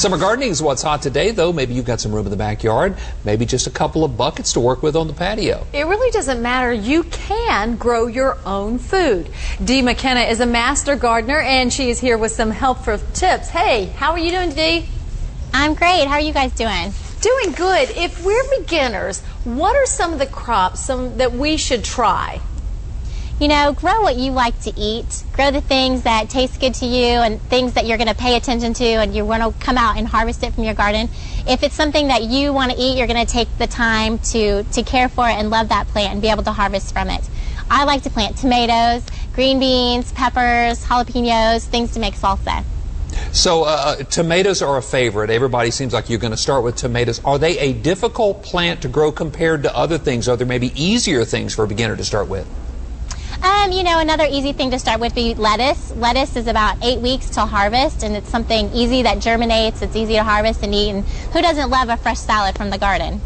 Summer gardening is what's hot today, though. Maybe you've got some room in the backyard, maybe just a couple of buckets to work with on the patio. It really doesn't matter. You can grow your own food. Dee McKenna is a master gardener, and she is here with some helpful tips. Hey, how are you doing, Dee? I'm great. How are you guys doing? Doing good. If we're beginners, what are some of the crops that we should try? You know, grow what you like to eat. Grow the things that taste good to you and things that you're going to pay attention to, and you want to come out and harvest it from your garden. If it's something that you want to eat, you're going to take the time to care for it and love that plant and be able to harvest from it. I like to plant tomatoes, green beans, peppers, jalapenos, things to make salsa. So tomatoes are a favorite. Everybody seems like you're going to start with tomatoes. Are they a difficult plant to grow compared to other things? Are there maybe easier things for a beginner to start with? You know, another easy thing to start with would be lettuce. Lettuce is about 8 weeks till harvest, and it's something easy that germinates. It's easy to harvest and eat, and who doesn't love a fresh salad from the garden?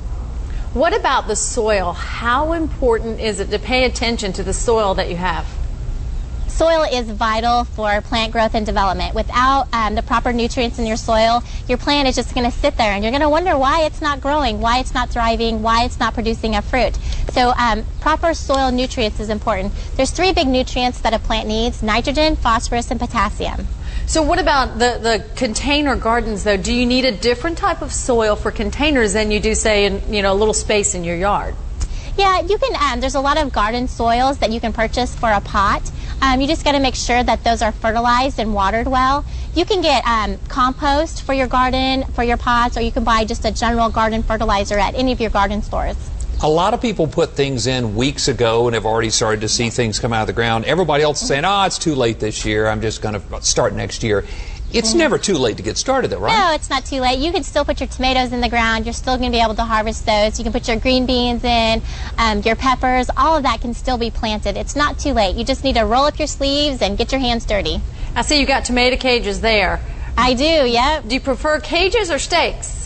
What about the soil? How important is it to pay attention to the soil that you have? Soil is vital for plant growth and development. Without the proper nutrients in your soil, your plant is just going to sit there and you're going to wonder why it's not growing, why it's not thriving, why it's not producing a fruit. So proper soil nutrients is important. There's 3 big nutrients that a plant needs: nitrogen, phosphorus, and potassium. So what about the container gardens, though? Do you need a different type of soil for containers than you do, say, in a little space in your yard? Yeah, you can. There's a lot of garden soils that you can purchase for a pot. You just got to make sure that those are fertilized and watered well. You can get compost for your garden, for your pots, or you can buy just a general garden fertilizer at any of your garden stores. A lot of people put things in weeks ago and have already started to see things come out of the ground. Everybody else is saying, oh, it's too late this year. I'm just going to start next year. It's never too late to get started, though, right? No, it's not too late. You can still put your tomatoes in the ground. You're still going to be able to harvest those. You can put your green beans in, your peppers. All of that can still be planted. It's not too late. You just need to roll up your sleeves and get your hands dirty. I see you got tomato cages there. I do, yep. Do you prefer cages or stakes?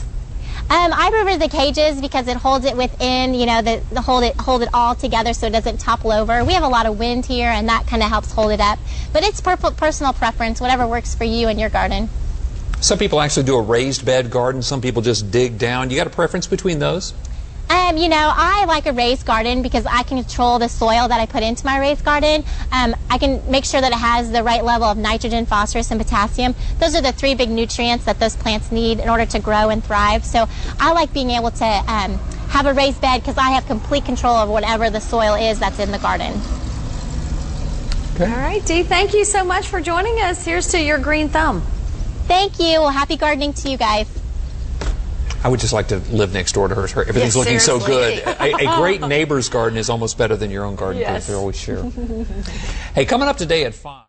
I prefer the cages because it holds it within, you know, hold it all together so it doesn't topple over. We have a lot of wind here, and that kind of helps hold it up. But it's personal preference, whatever works for you in your garden. Some people actually do a raised bed garden. Some people just dig down. You got a preference between those? You know, I like a raised garden because I can control the soil that I put into my raised garden. I can make sure that it has the right level of nitrogen, phosphorus, and potassium. Those are the 3 big nutrients that those plants need in order to grow and thrive. So I like being able to have a raised bed because I have complete control of whatever the soil is that's in the garden. Okay. All right, Dee, thank you so much for joining us. Here's to your green thumb. Thank you. Well, happy gardening to you guys. I would just like to live next door to her. Everything's looking so good. A great neighbor's garden is almost better than your own garden because they always share. Hey, coming up today at 5.